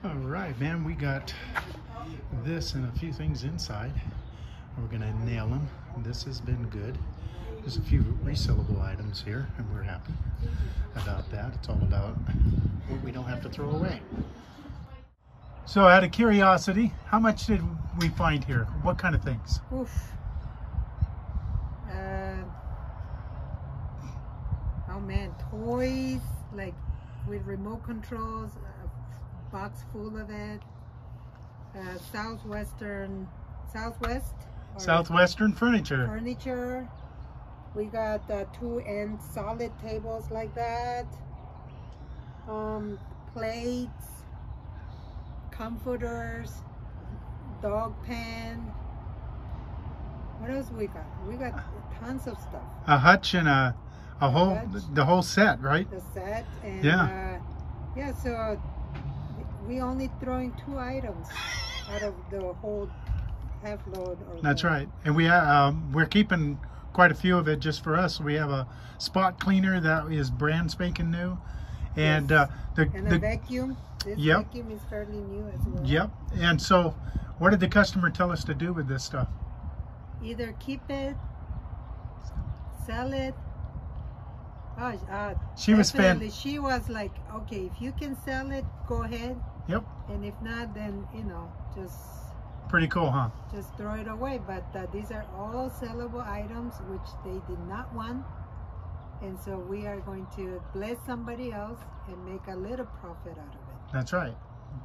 All right, man, we got this and a few things inside. We're gonna nail them. This has been good. There's a few resellable items here, and we're happy about that. It's all about what we don't have to throw away. So out of curiosity, how much did we find here? What kind of things? Oof. Oh man, toys, like with remote controls, a box full of it. Southwestern furniture. Furniture. We got 2-end solid tables like that. Plates, comforters, dog pen. What else we got? We got tons of stuff. A hutch and the whole set, right? The set, and yeah. Yeah, so we only throwing 2 items out of the whole half load. That's right, and we're keeping quite a few of it just for us. We have a spot cleaner that is brand spanking new, and yes. the vacuum. This yep. vacuum is fairly new as well. Yep. And so, what did the customer tell us to do with this stuff? Either keep it, sell it. She was She was like, okay, if you can sell it, go ahead. Yep. And if not, then just pretty cool, huh? Just throw it away. But these are all sellable items which they did not want, and so we are going to bless somebody else and make a little profit out of it. That's right.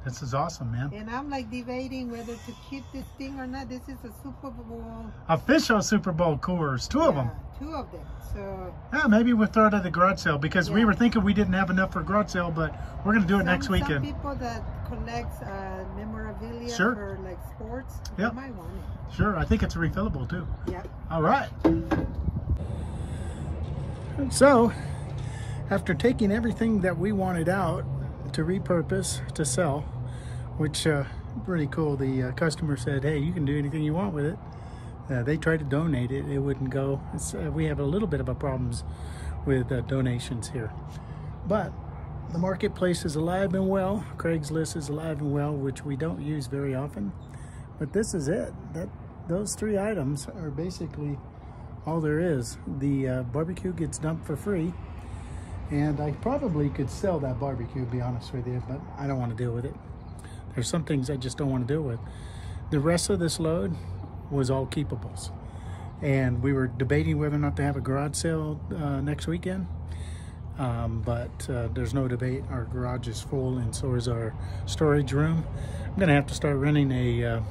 This is awesome, man. And I'm like debating whether to keep this thing or not. This is a Super Bowl. Official Super Bowl Coors. 2 of them. 2 of them. So yeah, maybe we'll throw it at the garage sale because we were thinking we didn't have enough for garage sale, but we're going to do it next weekend. Some people that collects memorabilia for like sports, yep. They might want it. Sure, I think it's refillable too. Yeah. All right. So, after taking everything that we wanted out to repurpose to sell, which pretty cool. The customer said, hey, you can do anything you want with it. They tried to donate it, it wouldn't go. We have a little bit of a problems with donations here, but the marketplace is alive and well. Craigslist is alive and well, which we don't use very often, but this is it. Those 3 items are basically all there is. The barbecue gets dumped for free, and I probably could sell that barbecue, to be honest with you, but I don't want to deal with it. There's some things I just don't want to deal with. The rest of this load was all keepables, and we were debating whether or not to have a garage sale next weekend, but there's no debate. Our garage is full, and so is our storage room. I'm gonna have to start renting a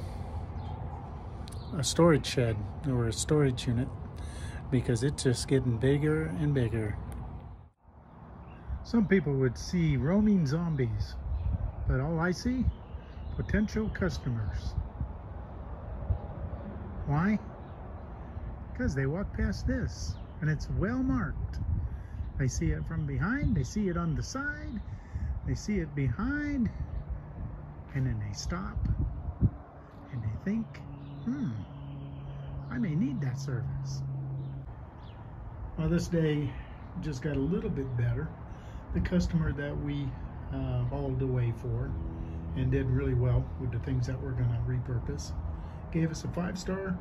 storage shed or a storage unit because it's just getting bigger and bigger. Some people would see roaming zombies, but all I see, potential customers. Why? Because they walk past this and it's well marked. They see it from behind, they see it on the side, they see it behind, and then they stop and they think, I may need that service. Well, this day just got a little bit better. The customer that we hauled away for and did really well with the things that we're going to repurpose gave us a 5-star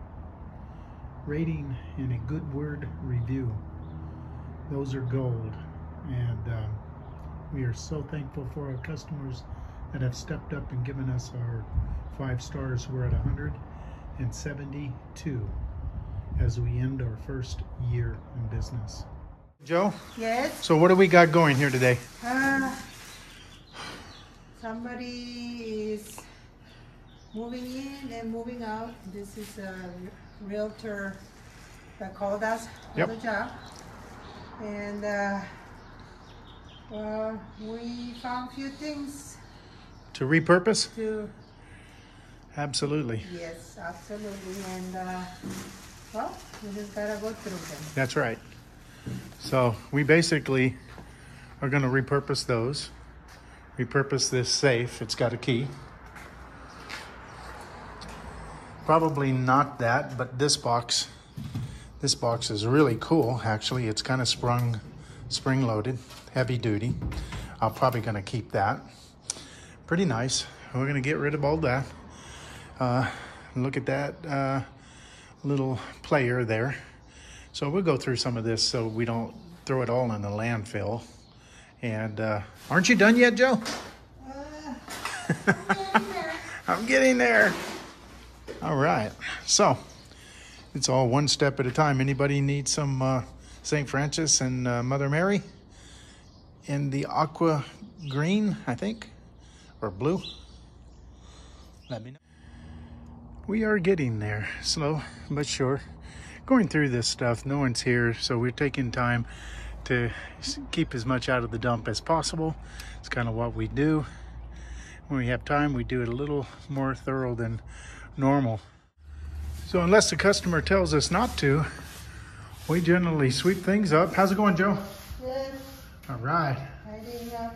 rating and a good word review. Those are gold, and we are so thankful for our customers that have stepped up and given us our 5 stars. We're at 172 as we end our first year in business. Joe? Yes? So what do we got going here today? Somebody is moving in and moving out. This is a realtor that called us for the job. And we found a few things. To repurpose? Absolutely. Yes, absolutely. And well, we just gotta go through them. That's right. So we basically are going to repurpose those. Repurpose this safe. It's got a key. Probably not that, but this box. This box is really cool. Actually, it's kind of spring-loaded, heavy duty. I'm probably going to keep that. Pretty nice. we're gonna get rid of all that. Look at that little player there. So we'll go through some of this so we don't throw it all in the landfill. And aren't you done yet, Joe? I'm getting there. All right, so it's all one step at a time. Anybody need some St. Francis and Mother Mary in the aqua green, I think, or blue? Let me know. We are getting there, slow but sure. Going through this stuff, no one's here, so we're taking time to keep as much out of the dump as possible. It's kind of what we do. When we have time, we do it a little more thorough than normal. So unless the customer tells us not to, we generally sweep things up. How's it going, Joe? Good. All right. Tidying up.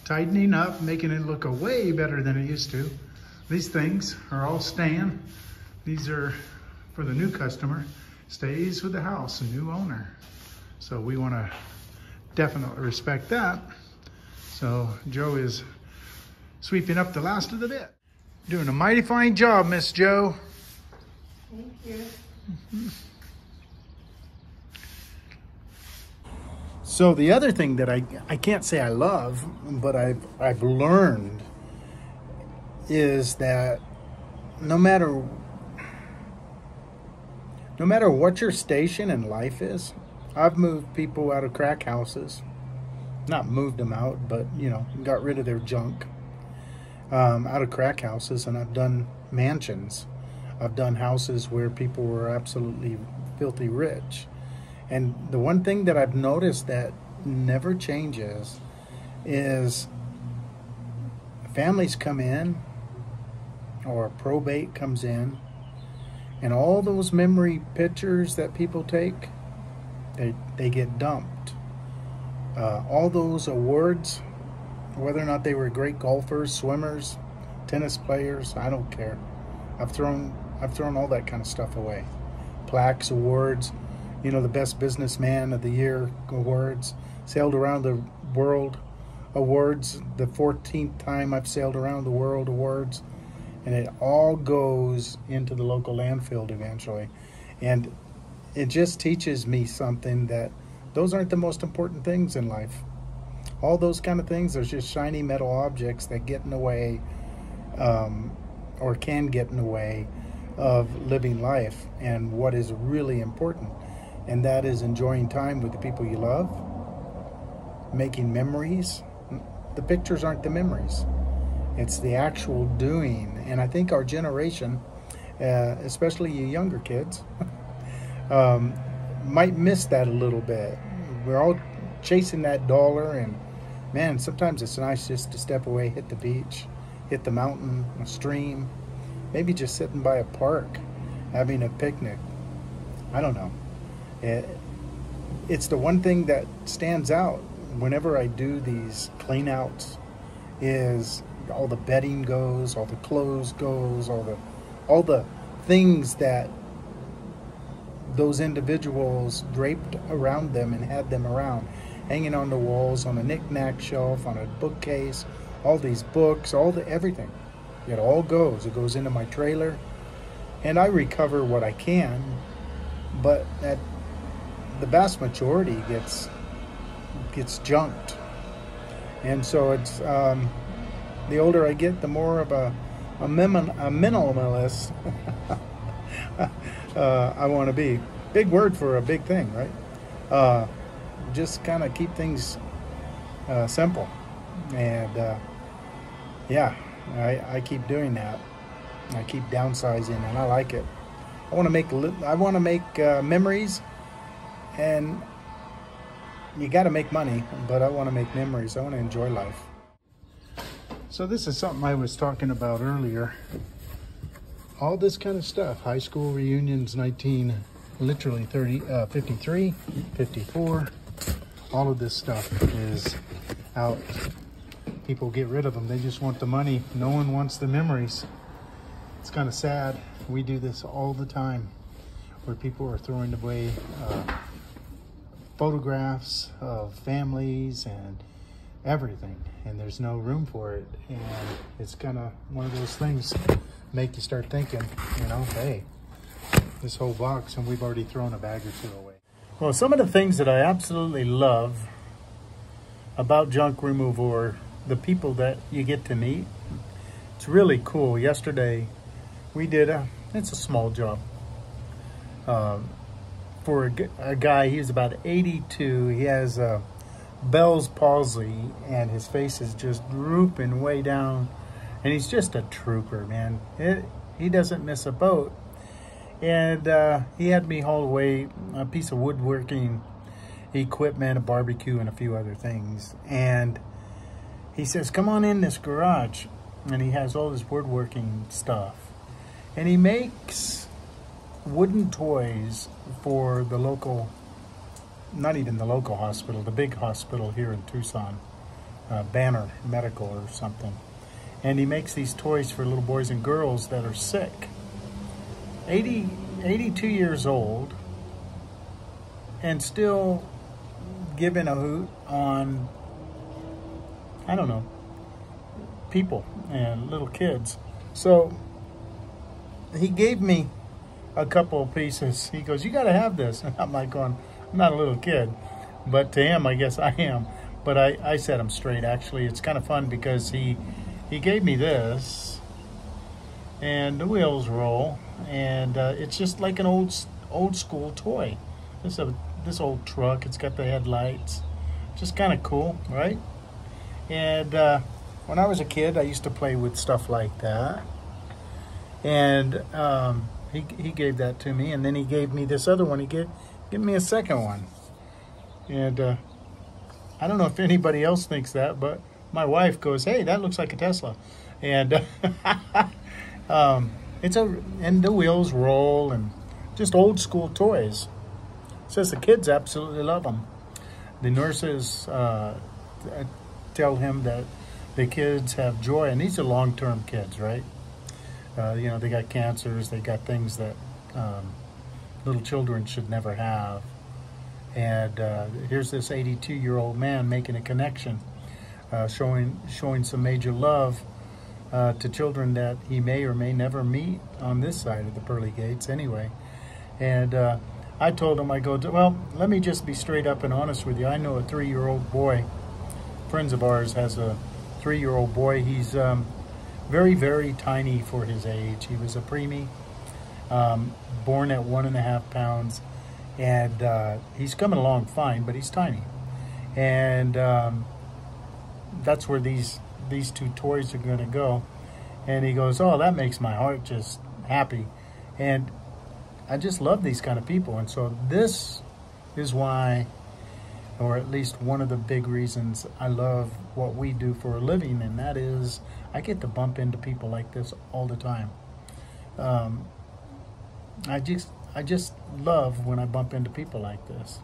Tightening up, making it look way better than it used to. These things are all staying. These are for the new customer. Stays with the house, a new owner. So we want to definitely respect that. So Joe is sweeping up the last of the bit. Doing a mighty fine job, Miss Joe. Thank you. Mm-hmm. So the other thing that I can't say I love, but I've learned is that no matter what your station in life is, I've moved people out of crack houses. Not moved them out, but, you know, got rid of their junk out of crack houses, and I've done mansions. I've done houses where people were absolutely filthy rich. And the one thing that I've noticed that never changes is families come in, or probate comes in, and all those memory pictures that people take, they get dumped. All those awards, whether or not they were great golfers, swimmers, tennis players, I don't care. I've thrown all that kind of stuff away. Plaques, awards, you know, the best businessman of the year awards, sailed around the world awards, the 14th time I've sailed around the world awards, and it all goes into the local landfill eventually. And it just teaches me something, that those aren't the most important things in life. All those kind of things are just shiny metal objects that get in the way, or can get in the way of living life and what is really important. And that is enjoying time with the people you love, making memories. The pictures aren't the memories. It's the actual doing. And I think our generation, especially you younger kids, might miss that a little bit. We're all chasing that dollar, and man, sometimes it's nice just to step away, hit the beach, hit the mountain, a stream, maybe just sitting by a park, having a picnic. I don't know. It's the one thing that stands out whenever I do these clean outs, is all the bedding goes, all the clothes goes, all the things that those individuals draped around them and had them around, hanging on the walls, on a knick-knack shelf, on a bookcase, all these books, everything. It all goes. It goes into my trailer, and I recover what I can, but the vast majority gets junked. And so it's the older I get, the more of a minimalist I want to be. Big word for a big thing, right? Just kind of keep things simple. And yeah, I keep doing that. I keep downsizing, and I like it. I want to make memories, and you got to make money, but I want to make memories. I want to enjoy life. So this is something I was talking about earlier. All this kind of stuff, high school reunions, 53, 54, all of this stuff is out. People get rid of them. They just want the money. No one wants the memories. It's kind of sad. We do this all the time, where people are throwing away photographs of families and everything, and there's no room for it. And it's kind of one of those things make you start thinking, you know, hey, this whole box, and we've already thrown a bag or two away. Well, some of the things that I absolutely love about junk removal are the people that you get to meet. It's really cool. Yesterday we did it's a small job for a guy. He's about 82. He has Bell's palsy, and his face is just drooping way down, and he's just a trooper, man. He doesn't miss a boat. And he had me haul away a piece of woodworking equipment, a barbecue, and a few other things. And he says, come on in this garage. And he has all this woodworking stuff. And he makes wooden toys for the local, not even the local hospital, the big hospital here in Tucson, Banner Medical or something. And he makes these toys for little boys and girls that are sick. 82 years old, and still giving a hoot on, I don't know, people and little kids. So he gave me a couple of pieces. He goes, you got to have this. And I'm like going, I'm not a little kid, but to him, I guess I am. But I set him straight. Actually, it's kind of fun because he gave me this, and the wheels roll, and it's just like an old school toy. This old truck, it's got the headlights, just kind of cool, right? And when I was a kid, I used to play with stuff like that, and he gave that to me, and then he gave me this other one. He gave me a second one, and I don't know if anybody else thinks that, but my wife goes, hey, that looks like a Tesla. And and the wheels roll, and just old school toys. It says the kids absolutely love them. The nurses tell him that the kids have joy, and these are long-term kids, right? You know, they got cancers, they got things that little children should never have. And here's this 82-year-old man making a connection, showing some major love to children that he may or may never meet on this side of the pearly gates anyway. And I told him, I go, well, let me just be straight up and honest with you. I know a 3-year-old boy, friends of ours has a 3-year-old boy. He's very, very tiny for his age. He was a preemie, born at 1.5 pounds, and he's coming along fine, but he's tiny. And that's where these two toys are going to go. And he goes, oh, that makes my heart just happy. And I just love these kind of people. And so this is why, or at least one of the big reasons I love what we do for a living, and that is I get to bump into people like this all the time. I just love when I bump into people like this.